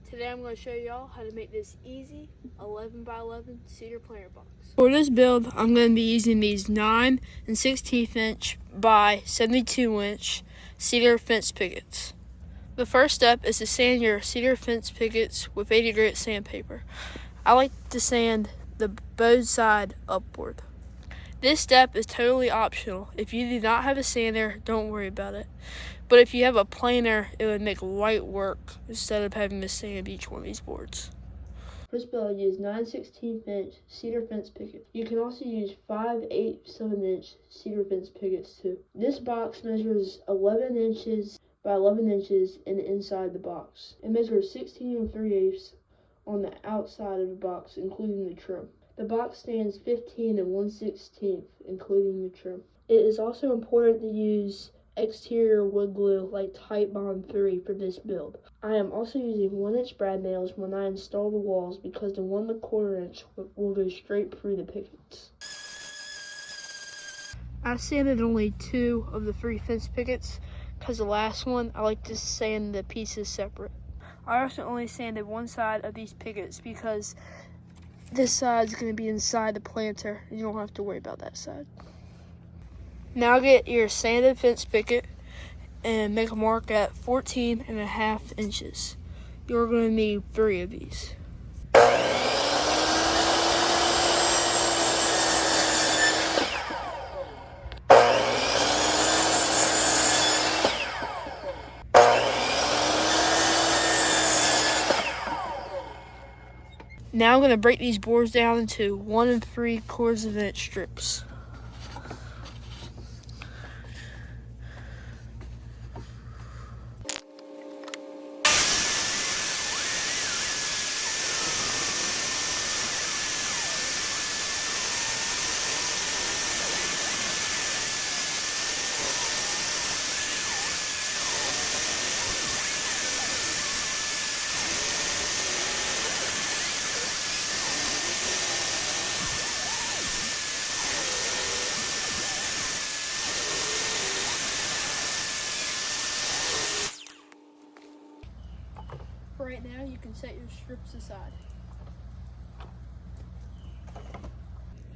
Today I'm going to show y'all how to make this easy 11 by 11 cedar planter box. For this build, I'm going to be using these 9 16 inch by 72 inch cedar fence pickets. The first step is to sand your cedar fence pickets with 80 grit sandpaper. I like to sand the both side upward. This step is totally optional. If you do not have a sander, don't worry about it. But if you have a planer, it would make light work instead of having to sand each one of these boards. For this build, I use 9 16 inch cedar fence pickets. You can also use 5 8 7 inch cedar fence pickets too. This box measures 11 inches by 11 inches in the inside the box. It measures 16 3/8 on the outside of the box, including the trim. The box stands 15 1/16, including the trim. It is also important to use exterior wood glue like Type Bond 3 for this build. I am also using 1-inch brad nails when I install the walls because the 1 1/4 inch will go straight through the pickets. I sanded only 2 of the 3 fence pickets because the last one I like to sand the pieces separate. I also only sanded one side of these pickets because this side is going to be inside the planter and you don't have to worry about that side. Now get your sanded fence picket and make a mark at 14.5 inches. You're going to need 3 of these. Now I'm going to break these boards down into 1 3/4 inch strips. For right now, you can set your strips aside.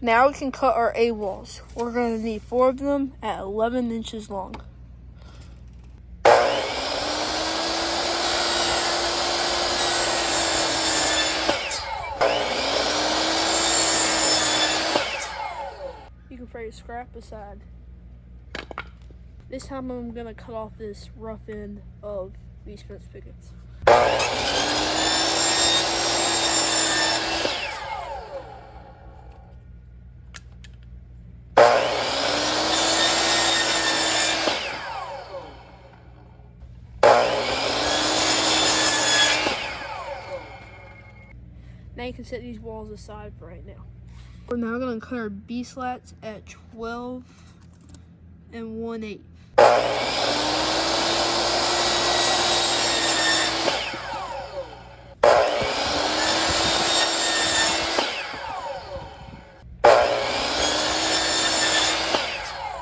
Now we can cut our A-walls. We're going to need 4 of them at 11 inches long. You can throw your scrap aside. This time I'm going to cut off this rough end of these fence pickets. Now you can set these walls aside for right now. We're now going to cut our B-slats at 12 1/8.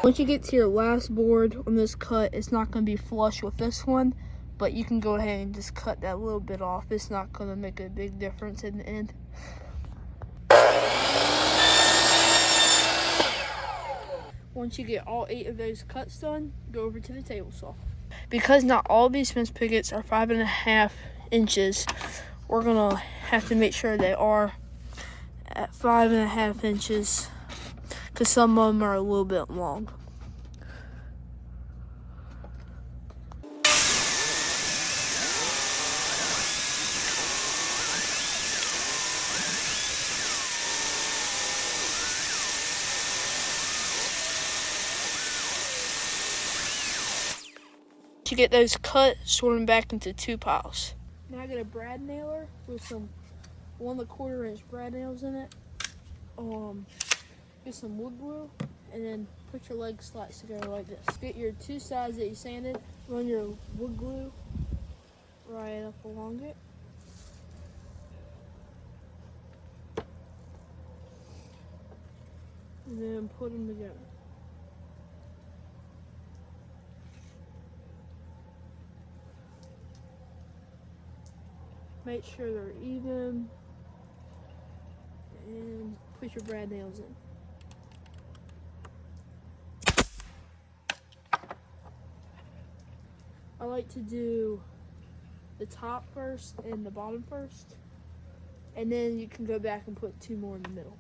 Once you get to your last board on this cut, it's not going to be flush with this one, but you can go ahead and just cut that little bit off. It's not going to make a big difference in the end. Once you get all 8 of those cuts done, go over to the table saw. Because not all these fence pickets are 5.5 inches, we're going to have to make sure they are at 5.5 inches because some of them are a little bit long. To get those cut, sort them back into 2 piles. Now I get a brad nailer with some 1 1/4 inch brad nails in it. Get some wood glue and then put your leg slats together like this. Get your 2 sides that you sanded, run your wood glue right up along it. And then put them together. Make sure they're even. And put your brad nails in. I like to do the top first and the bottom first, and then you can go back and put 2 more in the middle.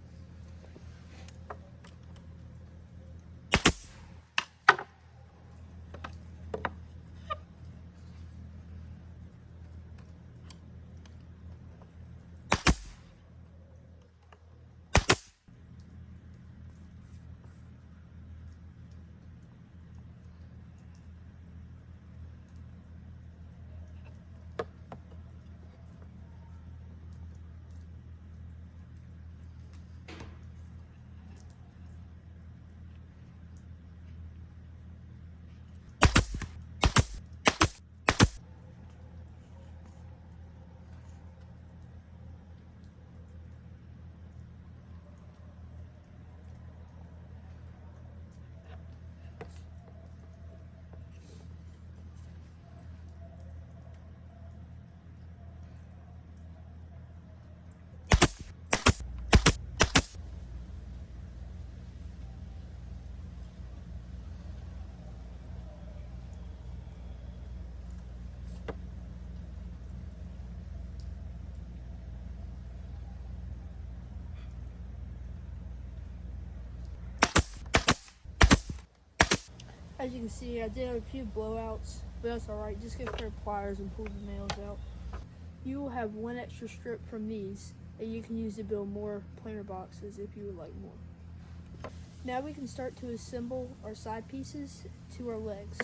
As you can see, I did have a few blowouts, but that's alright. Just get a pair of pliers and pull the nails out. You will have 1 extra strip from these that you can use to build more planter boxes if you would like more. Now we can start to assemble our side pieces to our legs.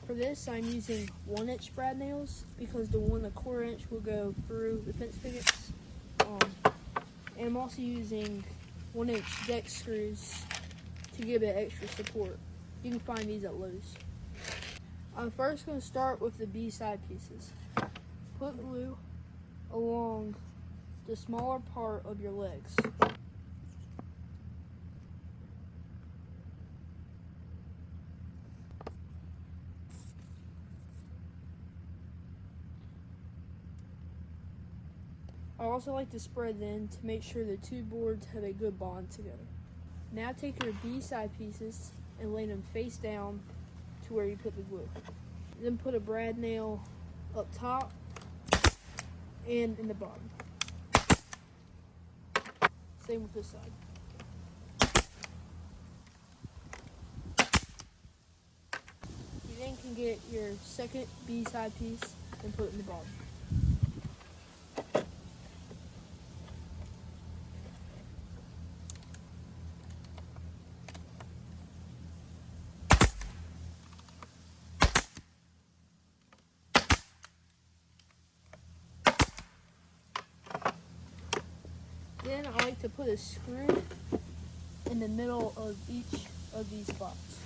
For this, I'm using 1-inch brad nails because the 1¼ inch will go through the fence pickets. And I'm also using 1-inch deck screws to give it extra support. You can find these at Lowe's. I'm first going to start with the B side pieces. Put glue along the smaller part of your legs. I also like to spread them to make sure the 2 boards have a good bond together. Now take your B side pieces and lay them face down to where you put the glue. Then put a brad nail up top and in the bottom. Same with this side. You then can get your second B side piece and put it in the bottom. Then I like to put a screw in the middle of each of these spots.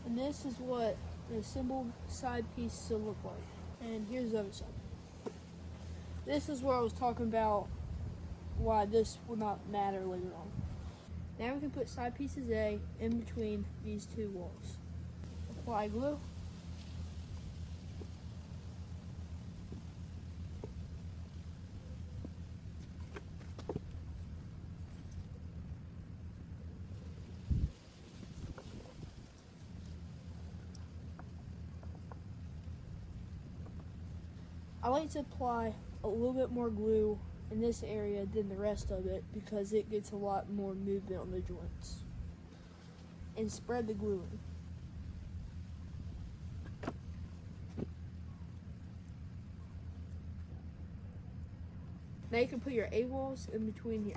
And this is what the assembled side piece will look like. And here's the other side. This is where I was talking about why this will not matter later on. Now we can put side pieces A in between these 2 walls. Apply glue. I like to apply a little bit more glue in this area than the rest of it because it gets a lot more movement on the joints. And spread the glue in. Now you can put your A walls in between here.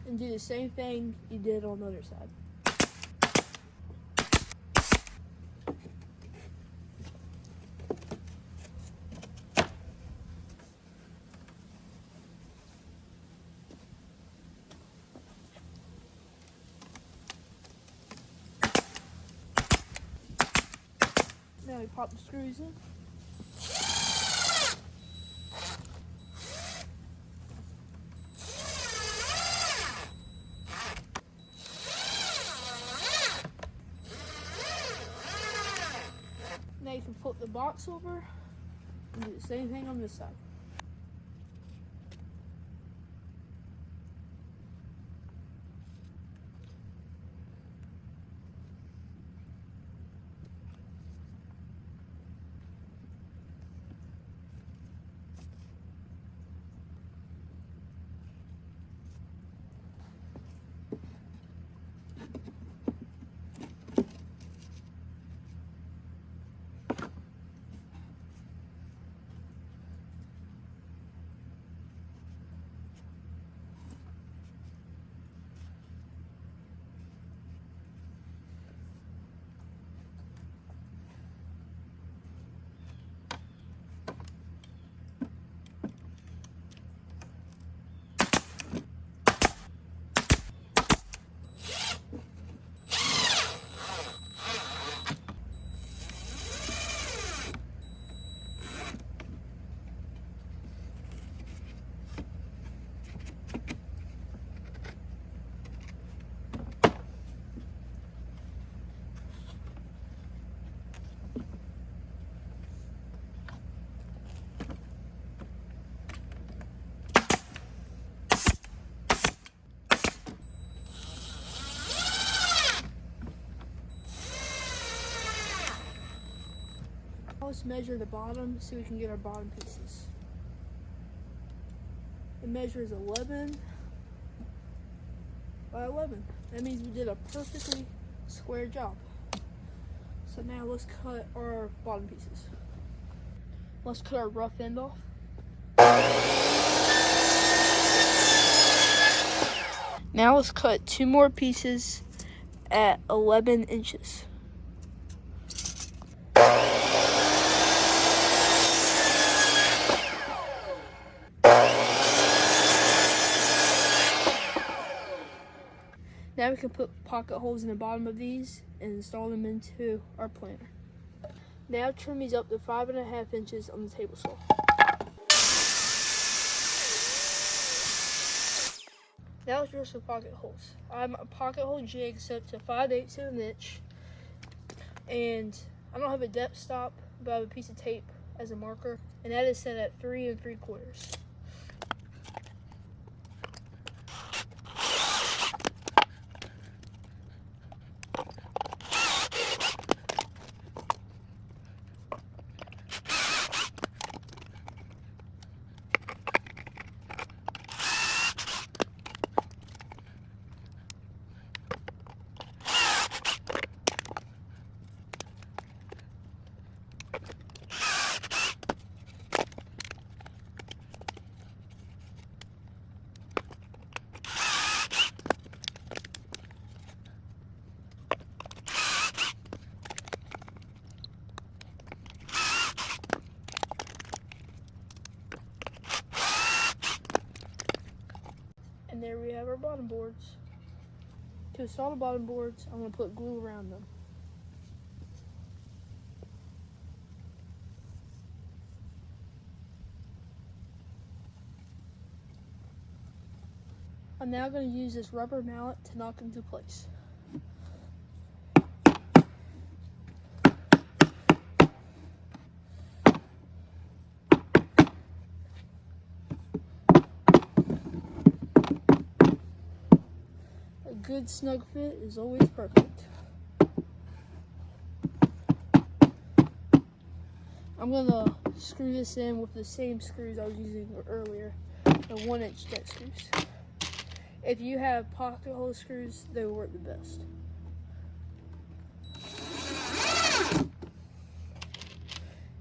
And do the same thing you did on the other side. Now Now we pop the screws in. Now you can flip the box over and do the same thing on this side. Let's measure the bottom so we can get our bottom pieces. The measure is 11 by 11. That means we did a perfectly square job. So now let's cut our bottom pieces. Let's cut our rough end off. Now let's cut 2 more pieces at 11 inches. Now we can put pocket holes in the bottom of these and install them into our planter. Now trim these up to 5.5 inches on the table saw. Now let's drill some pocket holes. I'm a pocket hole jig set to 5/8 of an inch, and I don't have a depth stop, but I have a piece of tape as a marker, and that is set at 3 3/4. And there we have our bottom boards. To install the bottom boards, I'm going to put glue around them. I'm now going to use this rubber mallet to knock them into place. A good snug fit is always perfect. I'm going to screw this in with the same screws I was using earlier, the 1-inch deck screws. If you have pocket hole screws, they will work the best.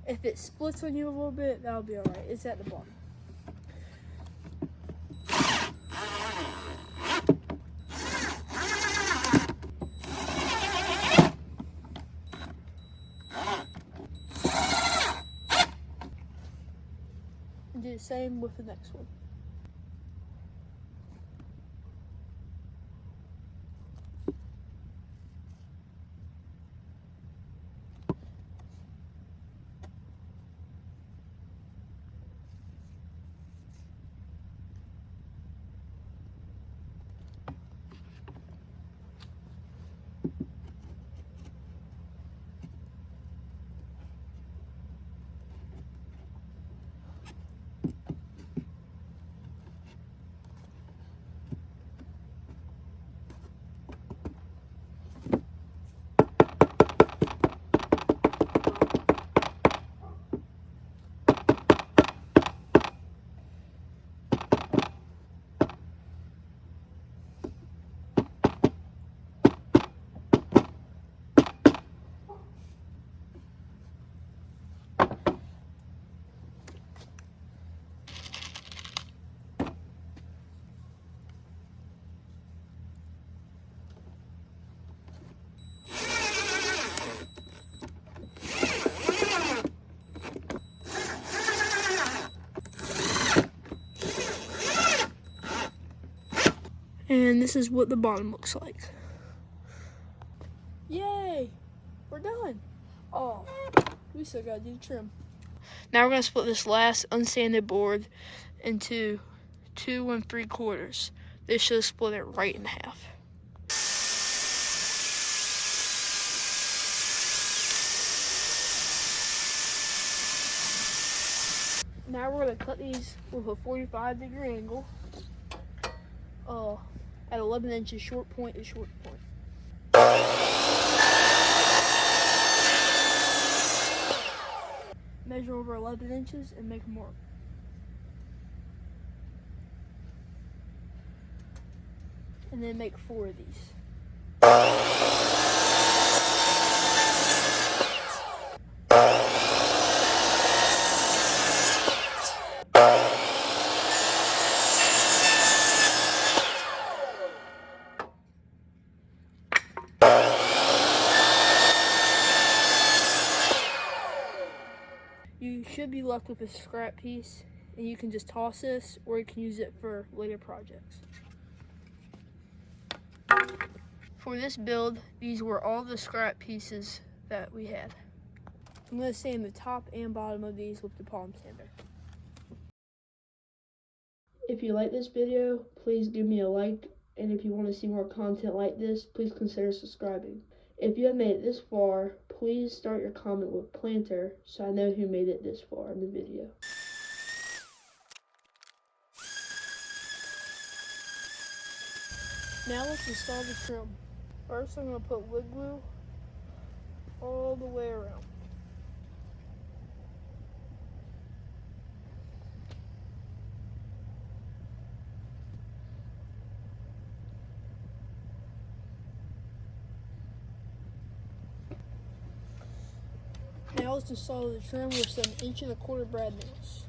If it splits on you a little bit, that'll be alright. It's at the bottom. And do the same with the next one. And this is what the bottom looks like. Yay! We're done. Oh, we still gotta do the trim. Now we're gonna split this last unsanded board into 2 1/3. This should split it right in half. Now we're gonna cut these with a 45-degree angle at 11 inches, short point to short point. Measure over 11 inches and make a mark. And then make 4 of these. You should be left with a scrap piece, and you can just toss this, or you can use it for later projects. For this build, these were all the scrap pieces that we had. I'm going to sand the top and bottom of these with the palm sander. If you like this video, please give me a like, and if you want to see more content like this, please consider subscribing. If you have made it this far, please start your comment with planter so I know who made it this far in the video. Now let's install the trim. First I'm going to put wood glue all the way around. Now let's install the trim with some 1 1/4 brad nails.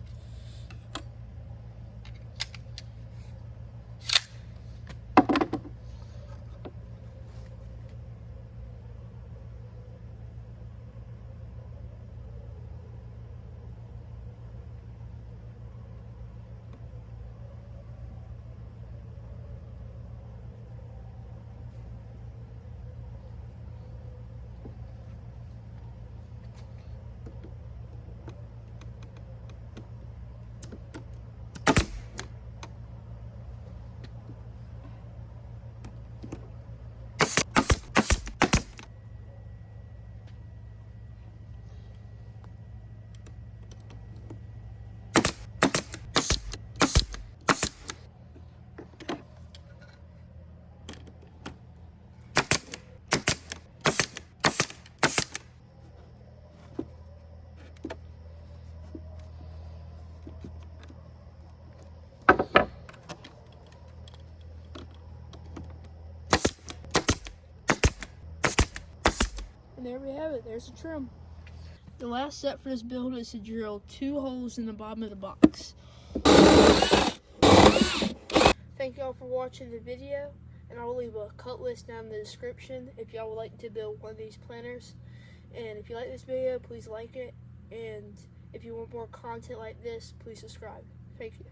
And there we have it, there's the trim. The last step for this build is to drill 2 holes in the bottom of the box. Thank y'all for watching the video, and I will leave a cut list down in the description if y'all would like to build one of these planters. And if you like this video, please like it, and if you want more content like this, please subscribe. Thank you.